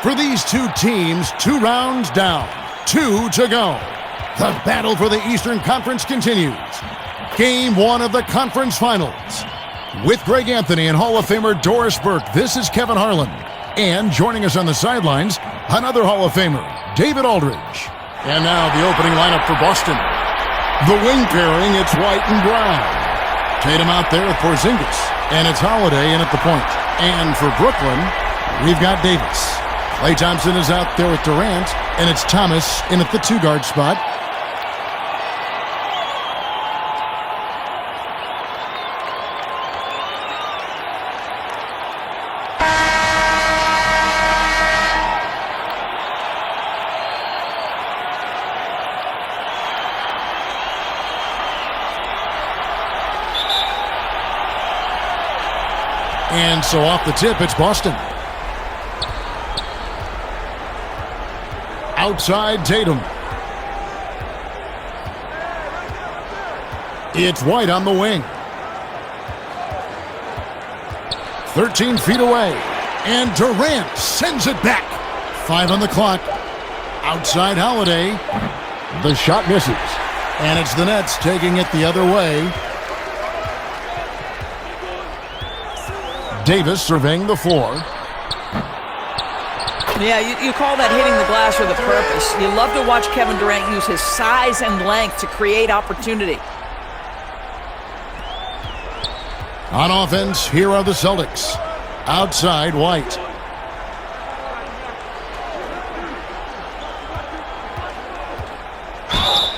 For these two teams, 2 rounds down, 2 to go. The battle for the Eastern Conference continues. Game 1 of the conference finals. With Greg Anthony and Hall of Famer Doris Burke, this is Kevin Harlan. And joining us on the sidelines, another Hall of Famer, David Aldridge. And now the opening lineup for Boston. The wing pairing, it's White and Brown. Tatum out there with Porzingis. And it's Holiday in at the point. And for Brooklyn, we've got Davis. Klay Thompson is out there with Durant, and it's Thomas in at the 2-guard spot. And so off the tip, it's Boston. Outside Tatum. It's White on the wing. 13 feet away. And Durant sends it back. 5 on the clock. Outside Holiday. The shot misses. And it's the Nets taking it the other way. Davis surveying the floor. Yeah, you call that hitting the glass with a purpose. You love to watch Kevin Durant use his size and length to create opportunity. On offense, here are the Celtics. Outside, White.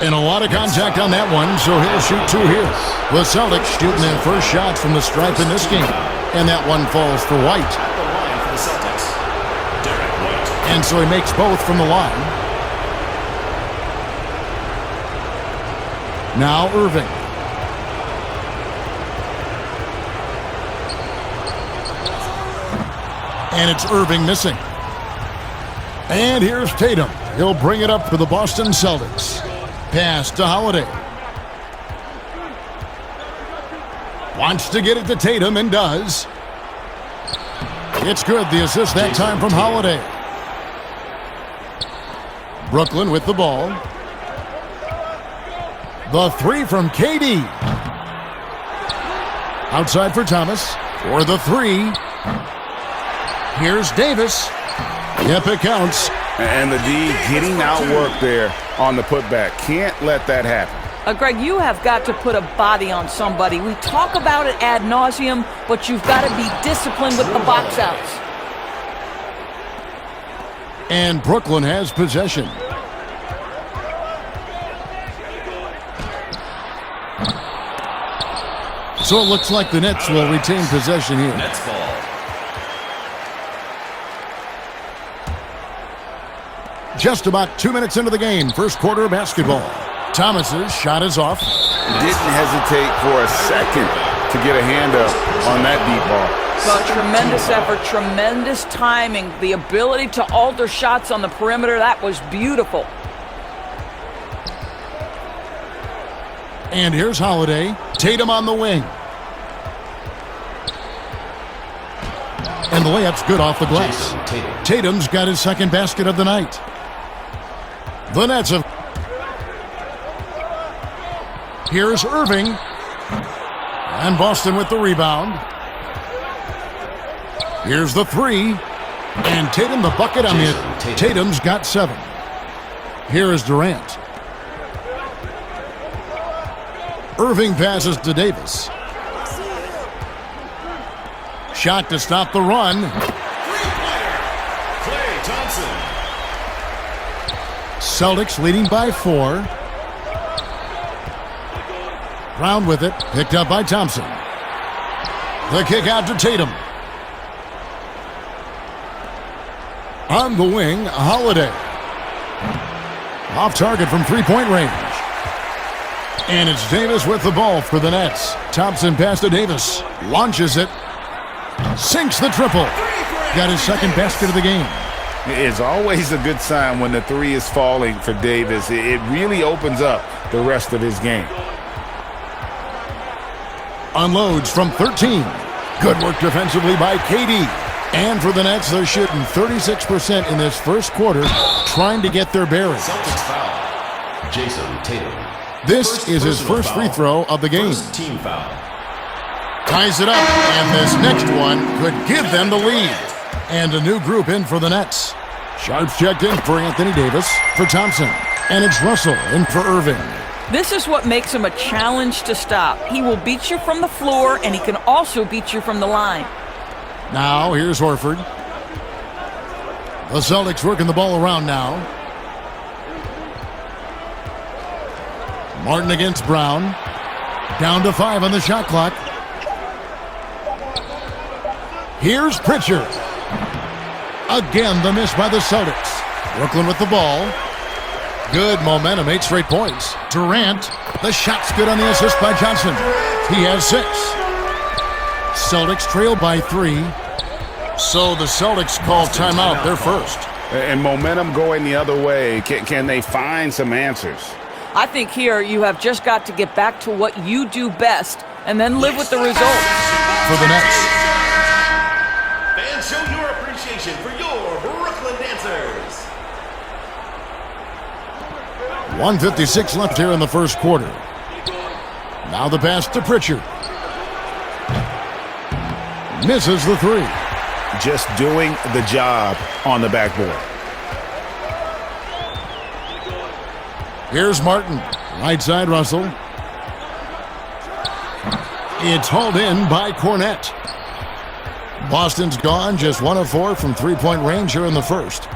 And a lot of contact on that one, so he'll shoot 2 here. The Celtics shooting their first shots from the stripe in this game. And that one falls for White. At the line for the Celtics, Derek White. And so he makes both from the line. Now Irving. And it's Irving missing. And here's Tatum. He'll bring it up for the Boston Celtics. Pass to Holiday. Wants to get it to Tatum and does. It's good. The assist that time from Holiday. Brooklyn with the ball. The 3 from KD. Outside for Thomas. For the 3. Here's Davis. Yep, it counts. And the D getting outworked there on the putback. Can't let that happen. Greg, you have got to put a body on somebody. We talk about it ad nauseum, but you've got to be disciplined with the box outs. And Brooklyn has possession. So it looks like the Nets will retain possession here. Nets ball. Just about 2 minutes into the game, first quarter of basketball. Thomas's shot is off. Didn't hesitate for a second to get a hand up on that deep ball. Well, tremendous effort, tremendous timing, the ability to alter shots on the perimeter. That was beautiful. And here's Holiday. Tatum on the wing. And the layup's good off the glass. Tatum's got his second basket of the night. The Nets have... Here's Irving. And Boston with the rebound. Here's the 3. And Tatum the bucket on it. Tatum's got 7. Here is Durant. Irving passes to Davis. Shot to stop the run. Three-pointer. Klay Thompson. Celtics leading by 4. Brown with it, picked up by Thompson. The kick out to Tatum. On the wing, Holiday. Off target from 3-point range. And it's Davis with the ball for the Nets. Thompson pass to Davis. Launches it. Sinks the triple. Got his second basket of the game. It's always a good sign when the 3 is falling for Davis. It really opens up the rest of his game. Unloads from 13. Good work defensively by KD. And for the Nets, they're shooting 36% in this first quarter, trying to get their bearings. Celtics foul. Jason Tatum. This is his first free throw of the game. First team foul. Ties it up, and this next one could give them the lead. And a new group in for the Nets. Sharps checked in for Anthony Davis, for Thompson, and it's Russell in for Irving. This is what makes him a challenge to stop. He will beat you from the floor, and he can also beat you from the line. Now, here's Horford. The Celtics working the ball around now. Martin against Brown. Down to 5 on the shot clock. Here's Pritchard. Again, the miss by the Celtics. Brooklyn with the ball. Good momentum, 8 straight points. Durant, the shot's good on the assist by Johnson. He has 6. Celtics trail by 3. So the Celtics call timeout, their first. And momentum going the other way. Can they find some answers? I think here you have just got to get back to what you do best and then live with the results. For the Nets. Fans, show your appreciation for your Brooklyn Dancers. 1:56 left here in the first quarter. Now the pass to Pritchard. Misses the 3. Just doing the job on the backboard. Here's Martin. Right side Russell. It's hauled in by Cornette. Boston's gone just 1 of 4 from three-point range here in the first.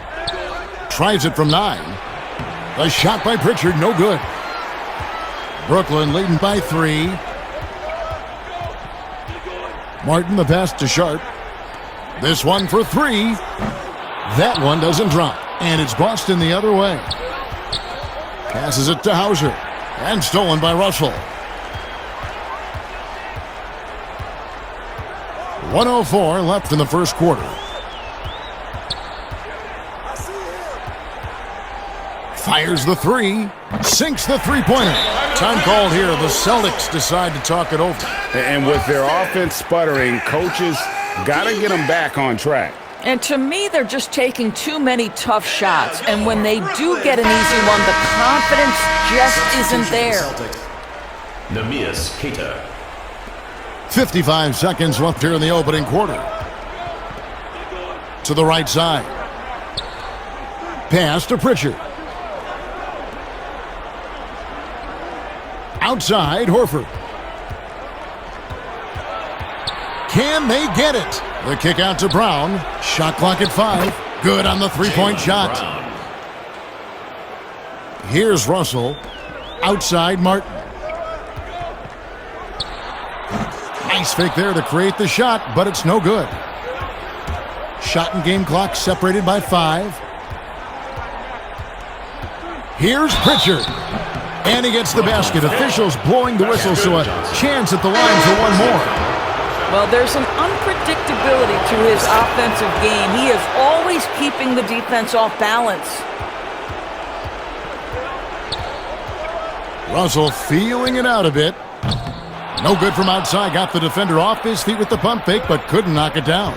Tries it from 9. A shot by Pritchard, no good. Brooklyn leading by 3. Martin the pass to Sharp. This one for 3. That one doesn't drop. And it's Boston the other way. Passes it to Hauser. And stolen by Russell. 1:04 left in the first quarter. Fires the 3. Sinks the three-pointer. Time called here. The Celtics decide to talk it over. And with their offense sputtering, coaches got to get them back on track. And to me, they're just taking too many tough shots. And when they do get an easy one, the confidence just isn't there. Neemias Queta. 55 seconds left here in the opening quarter. To the right side. Pass to Pritchard. Outside, Horford. Can they get it? The kick out to Brown. Shot clock at 5. Good on the three-point shot. Brown. Here's Russell. Outside, Martin. Nice fake there to create the shot, but it's no good. Shot and game clock separated by 5. Here's Pritchard. And he gets the basket. Officials blowing the whistle, so a chance at the line for one more. Well, there's an unpredictability to his offensive game. He is always keeping the defense off balance. Russell feeling it out a bit. No good from outside. Got the defender off his feet with the pump fake, but couldn't knock it down.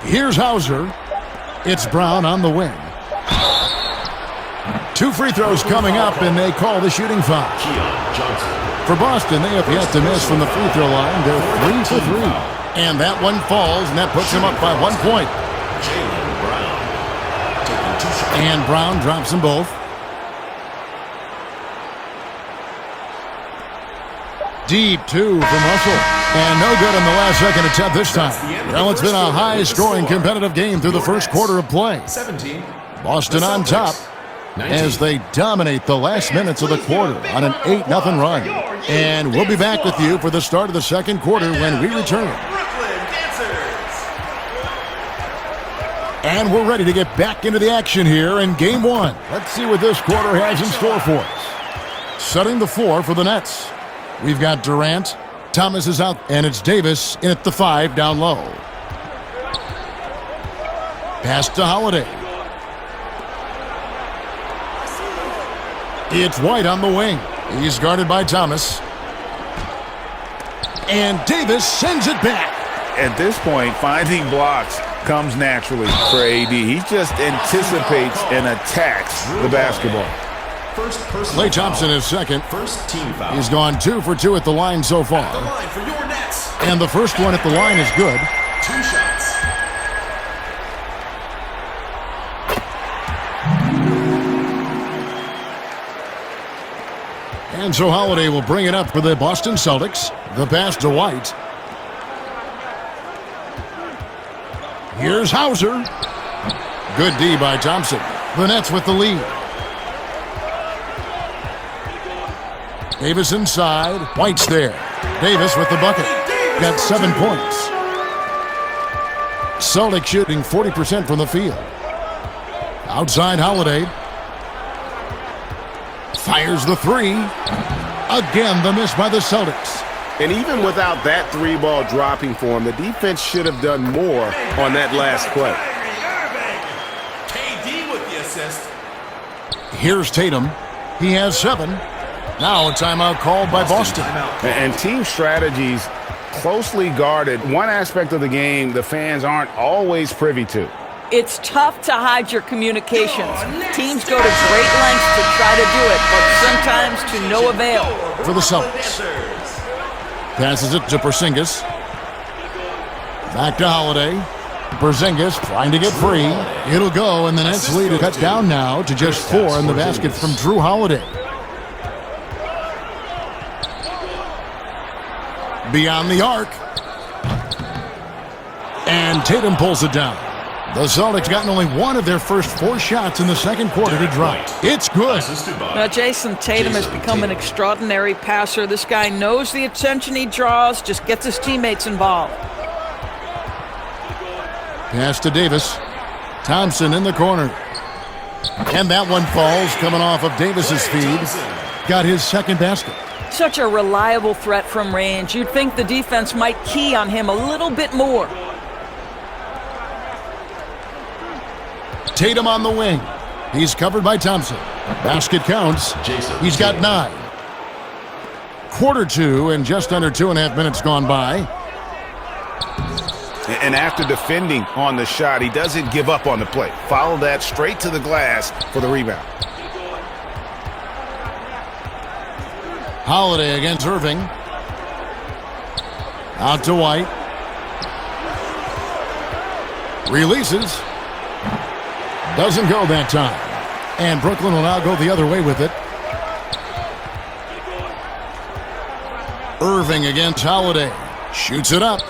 Here's Hauser. It's Brown on the wing. 2 free throws coming up, and they call the shooting foul. Keon Johnson. For Boston, they have yet to miss from the free throw line. They're 3 for 3. And that one falls, and that puts him up by 1 point. Jaylen Brown. Taking 2 shots. And Brown drops them both. Deep 2 from Russell. And no good on the last second attempt this time. Well, it's been a high-scoring competitive game through the first quarter of play. 17. Boston on top as they dominate the last minutes of the quarter on an 8-0 run. And we'll be back with you for the start of the second quarter when we return. Brooklyn Dancers. And we're ready to get back into the action here in Game 1. Let's see what this quarter has in store for us. Setting the floor for the Nets. We've got Durant. Thomas is out, and it's Davis in at the 5 down low. Pass to Holiday. It's White on the wing. He's guarded by Thomas. And Davis sends it back. At this point, finding blocks comes naturally for AD. He just anticipates and attacks the basketball. Klay Thompson is second. First team foul. He's gone 2 for 2 at the line so far. At the line for your Nets. And the first one at the line is good. 2 shots. And so Holiday will bring it up for the Boston Celtics. The pass to White. Here's Hauser. Good D by Thompson. The Nets with the lead. Davis inside. White's there. Davis with the bucket. Got 7 points. Celtics shooting 40% from the field. Outside Holiday. Fires the three. Again, the miss by the Celtics. And even without that 3-ball dropping for him, the defense should have done more on that last play. KD with the assist. Here's Tatum. He has 7. Now a timeout called by Boston. And team strategies closely guarded. One aspect of the game the fans aren't always privy to. It's tough to hide your communications. Teams go to great lengths to try to do it, but sometimes to no avail. For the Celtics. Passes it to Porzingis. Back to Holiday. Porzingis trying to get free. It'll go, and the Nets lead cut down now to just 4 in the basket from Drew Holiday. Beyond the arc. And Tatum pulls it down. The Celtics gotten only 1 of their first 4 shots in the second quarter to drop. It's good. Now, Jason Tatum has become an extraordinary passer. This guy knows the attention he draws, just gets his teammates involved. Pass to Davis. Thompson in the corner. And that one falls, coming off of Davis's feed. Got his second basket. Such a reliable threat from range. You'd think the defense might key on him a little bit more. Tatum on the wing. He's covered by Thompson. Basket counts. He's got 9. Quarter 2 and just under 2.5 minutes gone by. And after defending on the shot, he doesn't give up on the play. Follow that straight to the glass for the rebound. Holiday against Irving. Out to White. Releases. Doesn't go that time. And Brooklyn will now go the other way with it. Irving against Holiday. Shoots it up.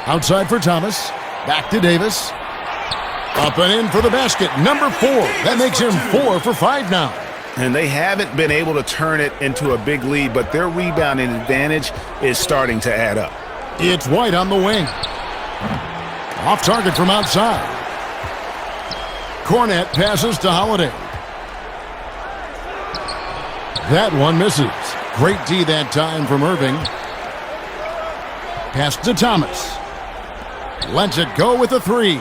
Outside for Thomas. Back to Davis. Up and in for the basket. Number 4. That makes him 4 for 5 now. And they haven't been able to turn it into a big lead, but their rebounding advantage is starting to add up. It's White on the wing. Off target from outside. Cornette passes to Holiday. That one misses. Great D that time from Irving. Pass to Thomas. Lets it go with a 3.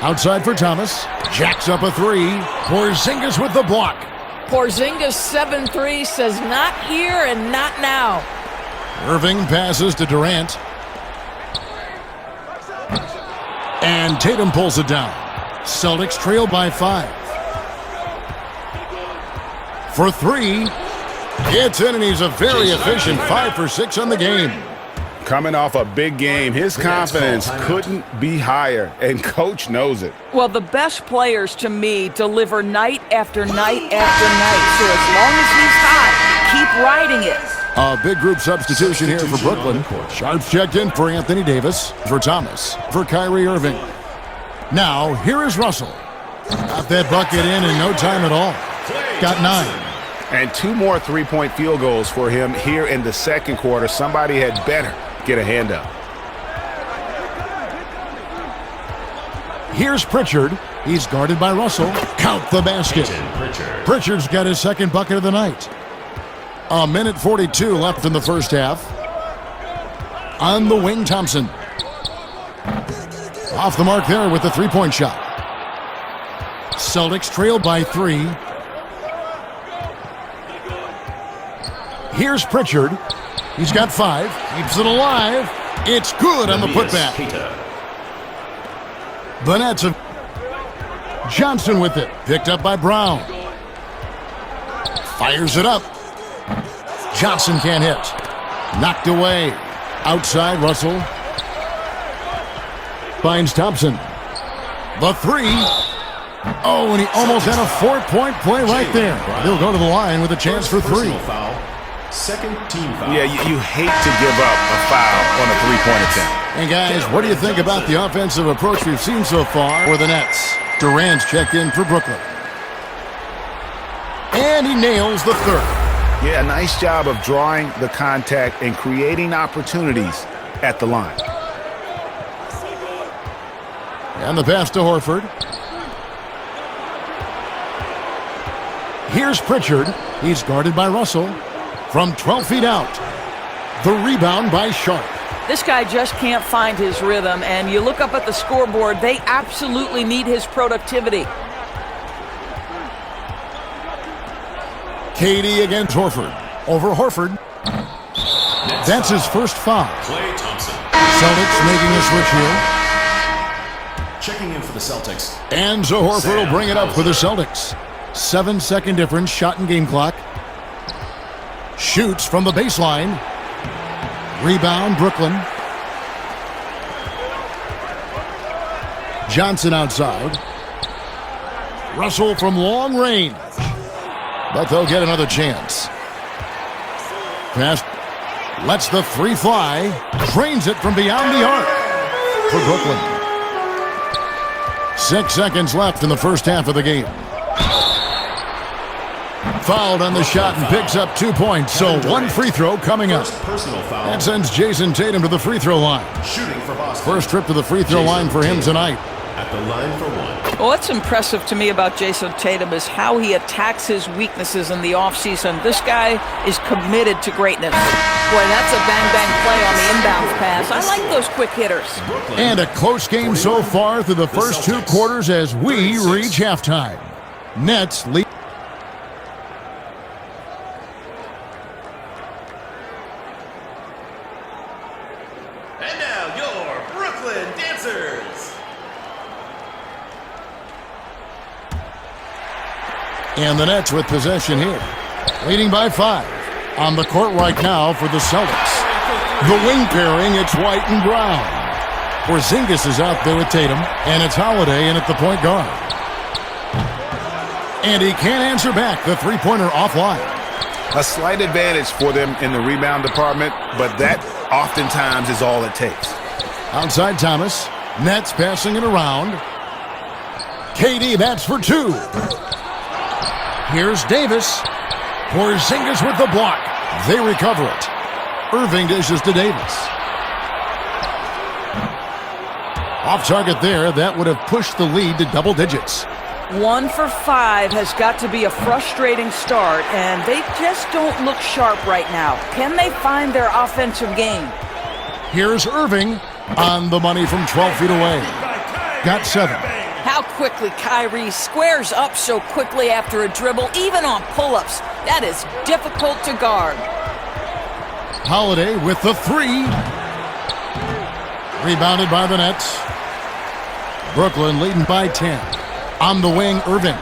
Outside for Thomas. Jacks up a 3. Porzingis with the block. Porzingis 7-3 says not here and not now. Irving passes to Durant. And Tatum pulls it down. Celtics trail by 5. For 3. It's in, and he's a very efficient 5 for 6 on the game. Coming off a big game, his confidence couldn't be higher, and Coach knows it. Well, the best players, to me, deliver night after night after night. So as long as he's hot, keep riding it. A big group substitution here for Brooklyn. Sharps checked in for Anthony Davis. For Thomas. For Kyrie Irving. Now, here is Russell. Got that bucket in no time at all. Got 9. And 2 more 3-point field goals for him here in the second quarter. Somebody had better get a hand up. Here's Pritchard. He's guarded by Russell. Count the basket. Pritchard's got his second bucket of the night. 1:42 left in the first half. On the wing, Thompson. Off the mark there with the 3-point shot. Celtics trail by 3. Here's Pritchard. He's got 5. Keeps it alive. It's good on the putback. The Nets have Johnson with it. Picked up by Brown. Fires it up. Johnson can't hit. Knocked away. Outside Russell. Finds Thompson. The 3. Oh, and he almost had a 4-point play right there. He'll go to the line with a chance for 3. Second team foul. Yeah, you hate to give up a foul on a 3-point attempt. And guys, what do you think about the offensive approach we've seen so far for the Nets? Durant's checked in for Brooklyn. And he nails the 3rd. Yeah, nice job of drawing the contact and creating opportunities at the line. And the pass to Horford. Here's Pritchard. He's guarded by Russell. From 12 feet out. The rebound by Sharp. This guy just can't find his rhythm, and you look up at the scoreboard, they absolutely need his productivity. KD against Horford. Over Horford. That's his first foul. Klay Thompson. Celtics making a switch here. Checking in for the Celtics. And so Horford will bring it up for the Celtics. 7-second difference, shot and game clock. Shoots from the baseline. Rebound, Brooklyn. Johnson outside. Russell from long range. But they'll get another chance. Pass. Lets the 3 fly. Drains it from beyond the arc for Brooklyn. 6 seconds left in the first half of the game. Fouled on the shot and picks up 2 points. So 1 free throw coming up. Personal foul. That sends Jason Tatum to the free throw line. Shooting for Boston. First trip to the free throw line for him tonight. At the line for 1. Well, what's impressive to me about Jason Tatum is how he attacks his weaknesses in the offseason. This guy is committed to greatness. Boy, that's a bang-bang play on the inbounds pass. I like those quick hitters. And a close game so far through the first 2 quarters as we reach halftime. Nets lead. And now your Brooklyn Dancers. And the Nets with possession here. Leading by 5. On the court right now for the Celtics. The wing pairing, it's White and Brown. Porzingis is out there with Tatum. And it's Holiday in at the point guard. And he can't answer back. The 3-pointer offline. A slight advantage for them in the rebound department, but that oftentimes is all it takes. Outside Thomas. Nets passing it around. KD, that's for 2. Here's Davis. Porzingis with the block. They recover it. Irving dishes to Davis. Off target there. That would have pushed the lead to double digits. 1 for 5 has got to be a frustrating start, and they just don't look sharp right now. Can they find their offensive game? Here's Irving on the money from 12 feet away. Got 7. How quickly Kyrie squares up so quickly after a dribble, even on pull-ups. That is difficult to guard. Holiday with the 3. Rebounded by the Nets. Brooklyn leading by 10. On the wing, Irving.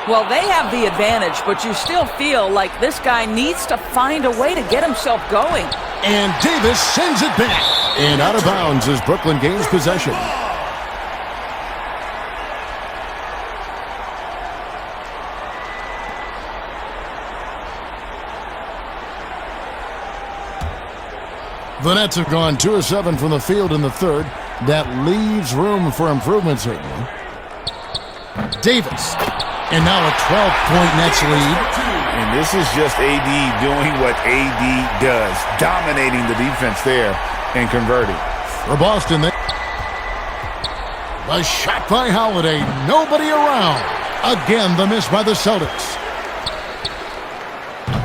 Well, they have the advantage, but you still feel like this guy needs to find a way to get himself going. And Davis sends it back. And out of bounds as Brooklyn gains possession. The Nets have gone 2 of 7 from the field in the third. That leaves room for improvement, certainly. Davis. And now a 12-point Nets lead. And this is just AD doing what AD does, dominating the defense there and converting. For Boston, the shot by Holiday. Nobody around. Again, the miss by the Celtics.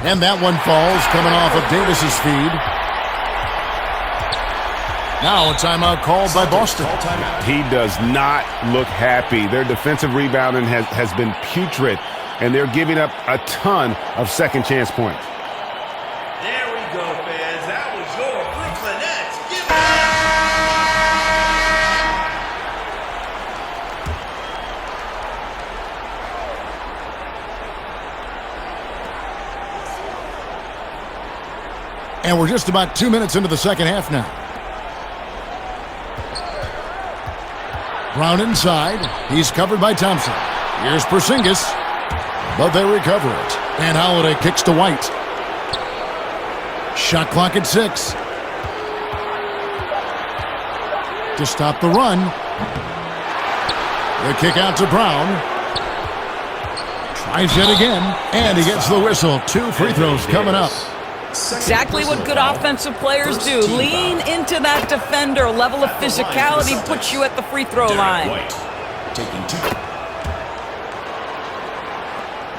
And that one falls, coming off of Davis's feed. Now a timeout called by Boston. He does not look happy. Their defensive rebounding has been putrid and they're giving up a ton of second chance points. There we go, fans. That was your Brooklyn Nets. Give it up. And we're just about 2 minutes into the second half now. Brown inside. He's covered by Thompson. Here's Porzingis. But they recover it. And Holiday kicks to White. Shot clock at 6. To stop the run. The kick out to Brown. Tries it again. And he gets the whistle. 2 free throws coming up. Exactly what good offensive players do. Lean into that defender. A level of physicality puts you at the free throw line. Taking 2.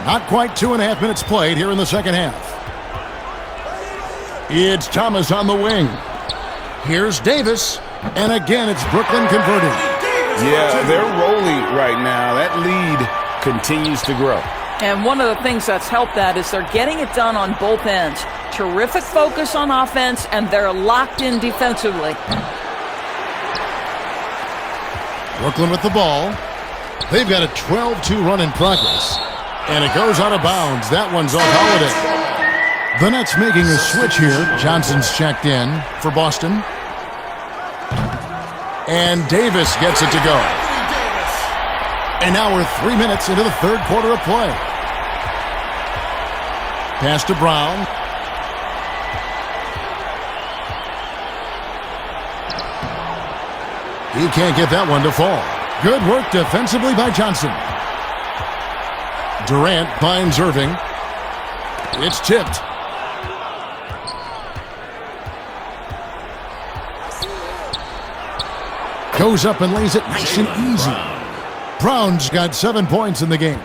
Not quite 2.5 minutes played here in the second half. It's Thomas on the wing. Here's Davis. And again, it's Brooklyn converting. Yeah, they're rolling right now. That lead continues to grow. And one of the things that's helped that is they're getting it done on both ends. Terrific focus on offense, and they're locked in defensively. Brooklyn with the ball. They've got a 12-2 run in progress. And it goes out of bounds. That one's off Holiday. The Nets making a switch here. Johnson's checked in for Boston. And Davis gets it to go. And now we're 3 minutes into the third quarter of play. Pass to Brown. He can't get that one to fall. Good work defensively by Johnson. Durant finds Irving. It's tipped. Goes up and lays it nice and easy. Brown's got 7 points in the game.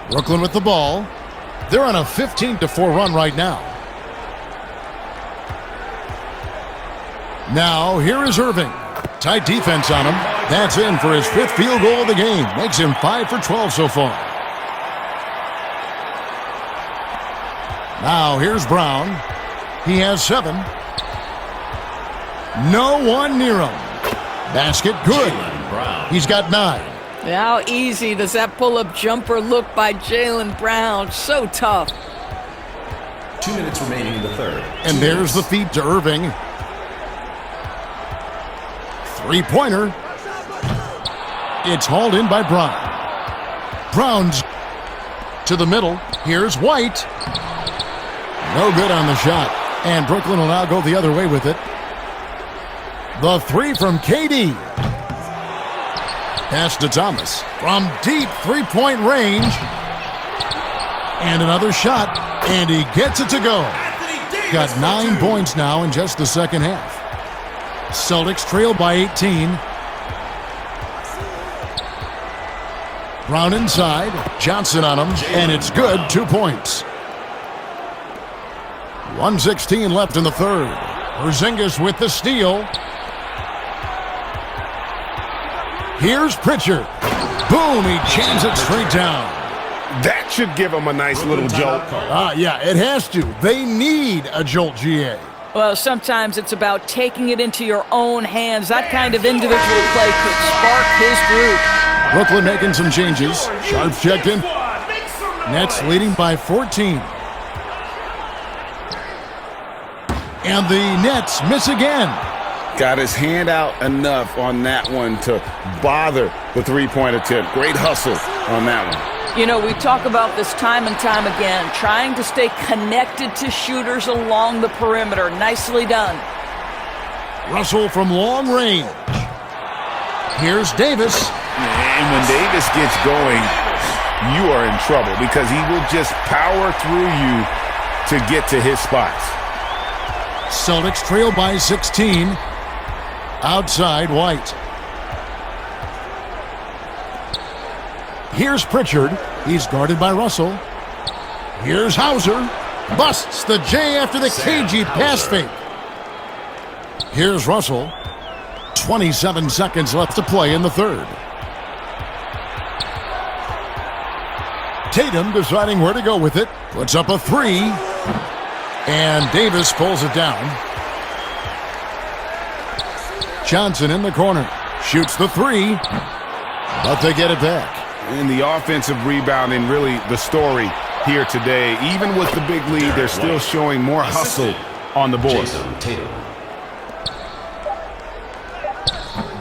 Brooklyn with the ball. They're on a 15-4 run right now. Now, here is Irving. Tight defense on him. That's in for his 5th field goal of the game. Makes him 5 for 12 so far. Now, here's Brown. He has 7. No one near him. Basket good. He's got 9. How easy does that pull-up jumper look by Jaylen Brown? So tough. 2 minutes remaining in the third. And there's the feed to Irving. Three-pointer. It's hauled in by Brown. Brown's to the middle. Here's White. No good on the shot. And Brooklyn will now go the other way with it. The 3 from KD. Pass to Thomas. From deep three-point range. And another shot. And he gets it to go. Got 9 points now in just the second half. Celtics trail by 18. Brown inside. Johnson on him. And it's good. 2 points. 1:16 left in the third. Porzingis with the steal. Here's Pritchard. Boom, he jams it straight down. That should give them a nice little jolt. Yeah, it has to. They need a jolt, GA. Well, sometimes it's about taking it into your own hands. That kind of individual play could spark his group. Brooklyn making some changes. Sharp checked in. Nets leading by 14. And the Nets miss again. Got his hand out enough on that one to bother the three-point attempt. Great hustle on that one. You know, we talk about this time and time again, trying to stay connected to shooters along the perimeter. Nicely done. Russell from long range. Here's Davis. And when Davis gets going, you are in trouble because he will just power through you to get to his spots. Celtics trail by 16. Outside, White. Here's Pritchard. He's guarded by Russell. Here's Hauser. Busts the J after the cagey pass fake. Here's Russell. 27 seconds left to play in the third. Tatum deciding where to go with it. Puts up a three. And Davis pulls it down. Johnson in the corner. Shoots the three. But they get it back. And the offensive rebounding, really the story here today. Even with the big lead, they're still showing more hustle on the board.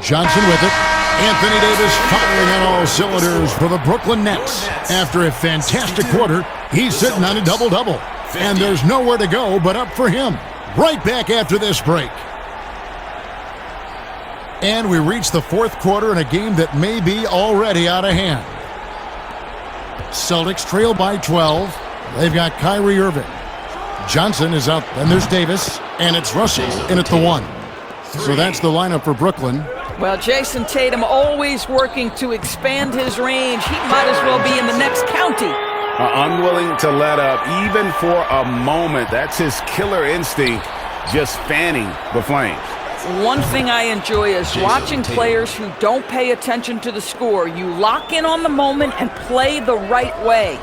Johnson with it. Anthony Davis firing on all cylinders for the Brooklyn Nets. After a fantastic quarter, he's sitting on a double-double. And there's nowhere to go but up for him. Right back after this break. And we reach the fourth quarter in a game that may be already out of hand. Celtics trail by 12. They've got Kyrie Irving. Johnson is out. Then there's Davis. And it's Russell in at the one. So that's the lineup for Brooklyn. Well, Jason Tatum always working to expand his range. He might as well be in the next county. Unwilling to let up even for a moment. That's his killer instinct, just fanning the flames. One thing I enjoy is watching players who don't pay attention to the score. You lock in on the moment and play the right way.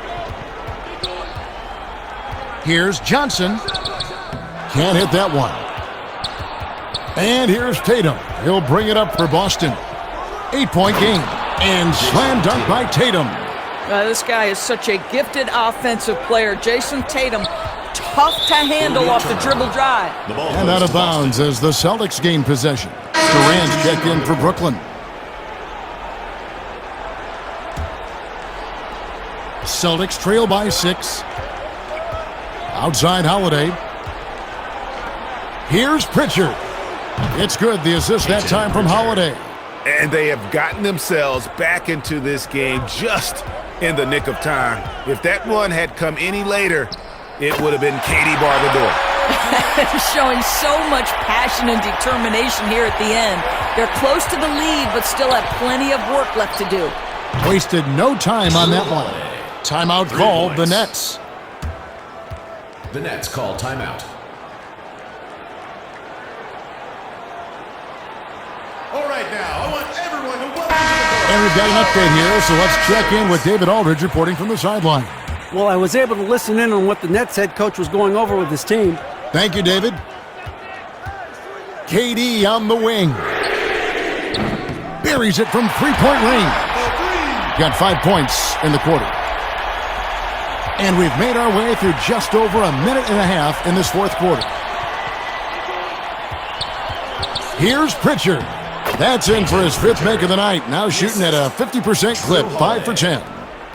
Here's Johnson. Can't hit that one. And here's Tatum. He'll bring it up for Boston. 8-point game. And slam dunk by Tatum. This guy is such a gifted offensive player. Jason Tatum, tough to handle off the dribble drive. And out of bounds as the Celtics gain possession. Durant checked in for Brooklyn. Celtics trail by 6. Outside Holiday. Here's Pritchard. It's good. The assist that time from Holiday. And they have gotten themselves back into this game just in the nick of time. If that one had come any later, it would have been Katie bar the door. Showing so much passion and determination here at the end. They're close to the lead, but still have plenty of work left to do. Wasted no time on that one. Timeout called the Nets. The Nets call timeout. All right, now, I want everyone to welcome to the And we've got an update here, so let's check in with David Aldridge reporting from the sideline. Well, I was able to listen in on what the Nets head coach was going over with his team. Thank you, David. KD on the wing. Buries it from three-point range. Got 5 points in the quarter. And we've made our way through just over a minute and a half in this fourth quarter. Here's Pritchard. That's in for his 5th make of the night. Now shooting at a 50% clip, 5 for 10.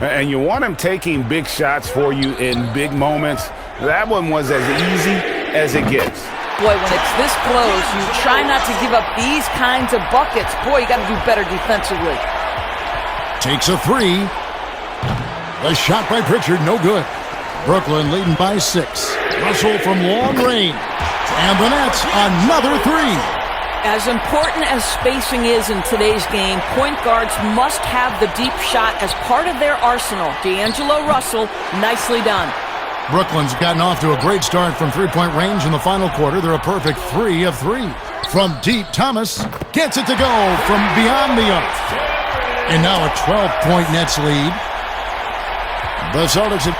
And you want him taking big shots for you in big moments. That one was as easy as it gets. Boy, when it's this close, you try not to give up these kinds of buckets. Boy, you got to do better defensively. Takes a three. A shot by Pritchard, no good. Brooklyn leading by 6. Russell from long range. And the Nets, another three. As important as spacing is in today's game, point guards must have the deep shot as part of their arsenal. D'Angelo Russell, nicely done. Brooklyn's gotten off to a great start from three-point range in the final quarter. They're a perfect 3 of 3. From deep, Thomas gets it to go from beyond the arc. And now a 12-point Nets lead. The Celtics.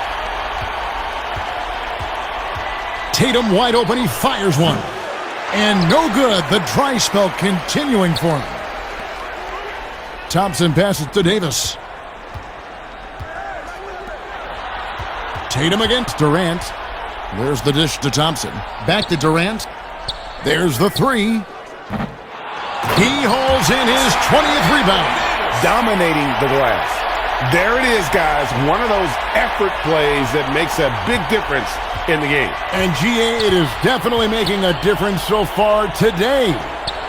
Tatum wide open. He fires one. And no good. The dry spell continuing for him. Thompson passes to Davis. Tatum against Durant. There's the dish to Thompson. Back to Durant. There's the three. He holds in his 20th rebound. Dominating the glass. There it is, guys. One of those effort plays that makes a big difference in the game. And GA, it is definitely making a difference so far today.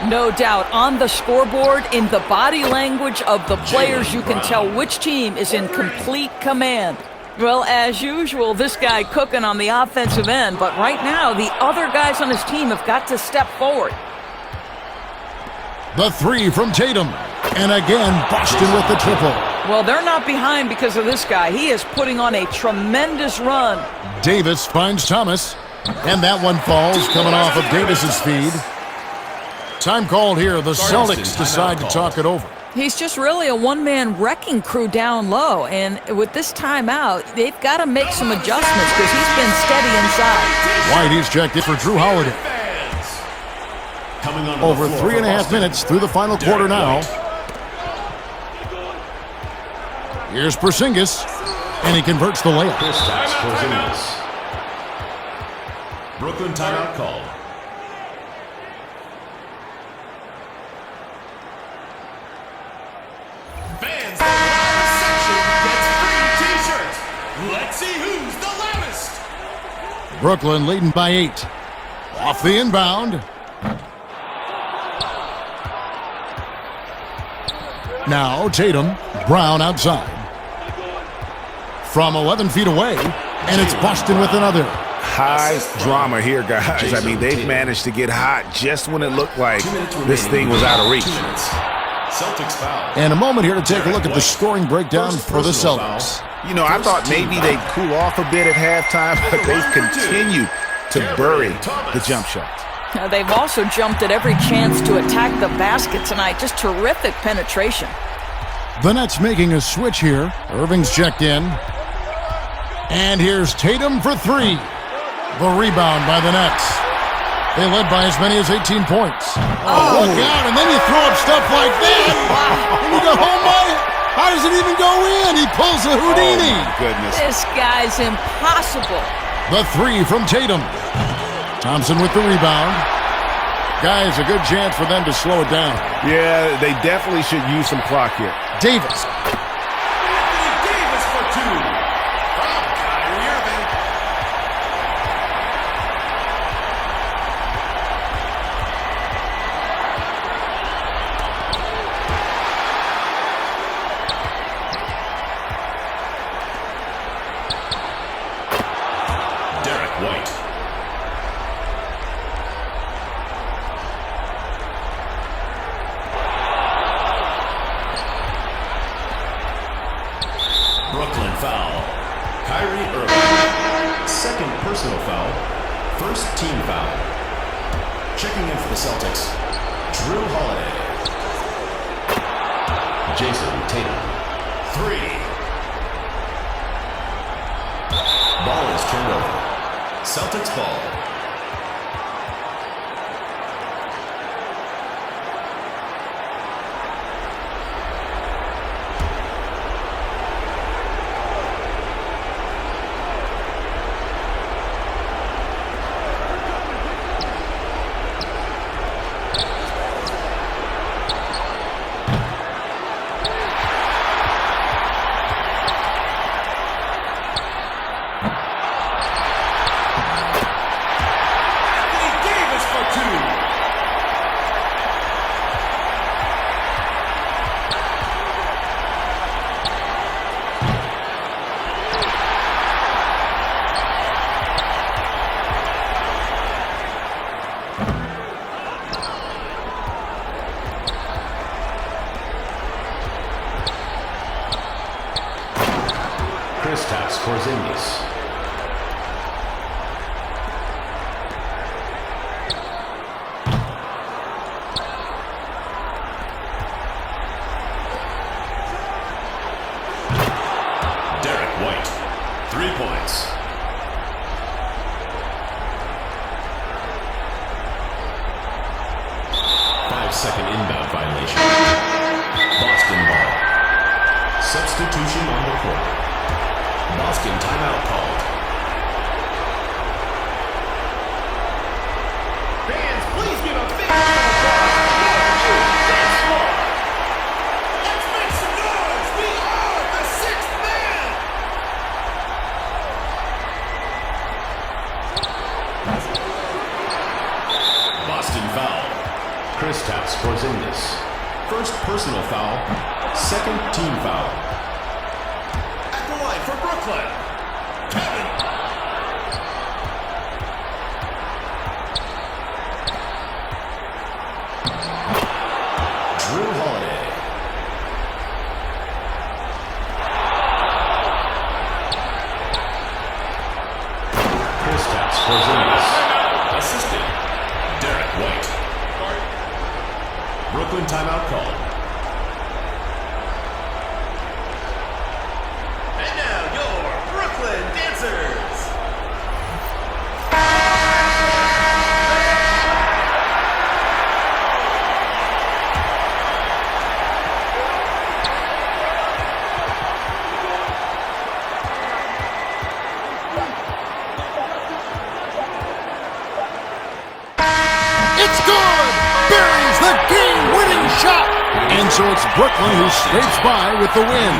No doubt. On the scoreboard, in the body language of the players, you can tell which team is in complete command. Well, as usual, this guy cooking on the offensive end, but right now, the other guys on his team have got to step forward. The three from Tatum. And again, Boston with the triple. Well, they're not behind because of this guy. He is putting on a tremendous run. Davis finds Thomas. And that one falls, coming off of Davis's feed. Time called here. The Celtics decide to talk it over. He's just really a one-man wrecking crew down low, and with this timeout, they've got to make some adjustments because he's been steady inside. White, he's checked in for Drew Holiday. Over 3.5 minutes through the final quarter now. Here's Porzingis, and he converts the layup. Brooklyn timeout called. Fans, the loudest section gets free t-shirts. Let's see who's the loudest. Brooklyn leading by 8. Off the inbound. Now Tatum, Brown outside. From 11 feet away, and it's Boston with another. High drama here, guys. I mean, they've managed to get hot just when it looked like this thing was out of reach. Celtics foul. And a moment here to take a look at the scoring breakdown for the Celtics. You know, I thought maybe they'd cool off a bit at halftime, but they've continued to bury the jump shot. Now, they've also jumped at every chance to attack the basket tonight. Just terrific penetration. The Nets making a switch here. Irving's checked in. And here's Tatum for 3. The rebound by the Nets. They led by as many as 18 points. Oh, look out, and then you throw up stuff like that. And you go, oh my, how does it even go in? He pulls a Houdini. Oh, my goodness. This guy's impossible. The 3 from Tatum. Thompson with the rebound. Guys, a good chance for them to slow it down. Yeah, they definitely should use some clock here. Davis. Davis for 2. From Kyrie Irving. Derek White. Brooklyn foul. Kyrie Irving. Second personal foul. First team foul. Checking in for the Celtics, Drew Holiday. Jason Tatum. 3. Ball is turned over. Celtics ball. Davis for 2. Kristaps Porzingis. Derek White. 3 points. Five-second inbound violation. Boston ball. Substitution on the court. Boston timeout called. Fans, please give a big round of applause. Dance floor. Let's make some noise. We are the 6th man. Boston foul. Kristaps Porzingis. First personal foul. Second team foul. At the line for Brooklyn, Kevin. Drew Holiday. Kristaps Porzingis. Assistant, Derek White. Brooklyn timeout called. the game-winning shot. And so it's Brooklyn who scrapes by with the win.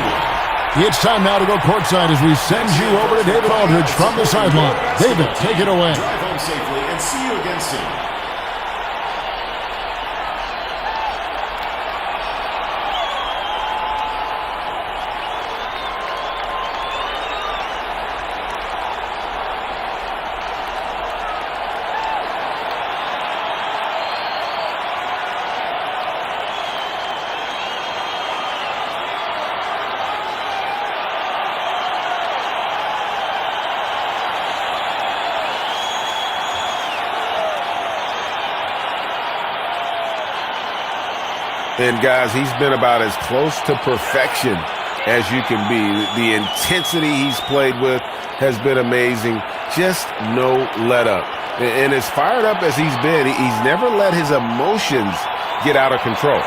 It's time now to go courtside as we send you over to David Aldridge from the sideline. David, take it away. Drive home safely and see you again soon. And, guys, he's been about as close to perfection as you can be. The intensity he's played with has been amazing. Just no let-up. And as fired up as he's been, he's never let his emotions get out of control.